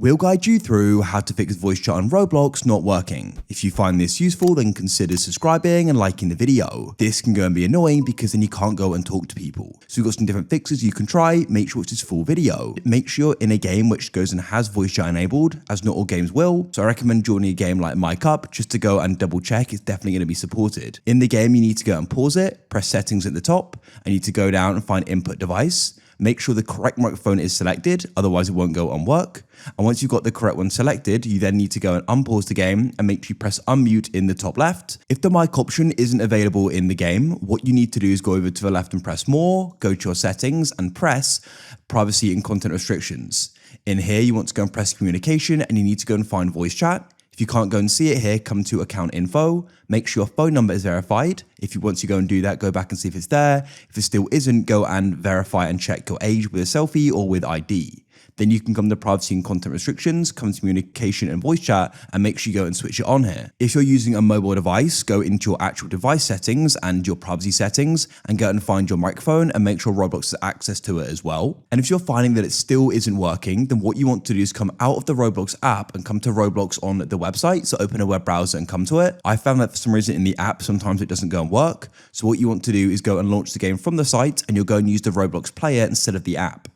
We'll guide you through how to fix voice chat on Roblox not working. If you find this useful, then consider subscribing and liking the video. This can go and be annoying because then you can't go and talk to people. So we've got some different fixes you can try. Make sure it's this full video. Make sure you're in a game which goes and has voice chat enabled, as not all games will. So I recommend joining a game like Mic Up just to go and double check it's definitely going to be supported. In the game, you need to go and pause it, press settings at the top, and you need to go down and find input device. Make sure the correct microphone is selected, otherwise it won't go on work. And once you've got the correct one selected, you then need to go and unpause the game and make sure you press unmute in the top left. If the mic option isn't available in the game, what you need to do is go over to the left and press more, go to your settings and press privacy and content restrictions. In here, you want to go and press communication and you need to go and find voice chat. If you can't go and see it here, come to account info, make sure your phone number is verified. If you want to go and do that, go back and see if it's there. If it still isn't, go and verify and check your age with a selfie or with ID. Then you can come to privacy and content restrictions, come to communication and voice chat, and make sure you go and switch it on here. If you're using a mobile device, go into your actual device settings and your privacy settings and go and find your microphone and make sure Roblox has access to it as well. And if you're finding that it still isn't working, then what you want to do is come out of the Roblox app and come to Roblox on the website. So open a web browser and come to it. I found that for some reason in the app, sometimes it doesn't go and work. So what you want to do is go and launch the game from the site and you'll go and use the Roblox player instead of the app.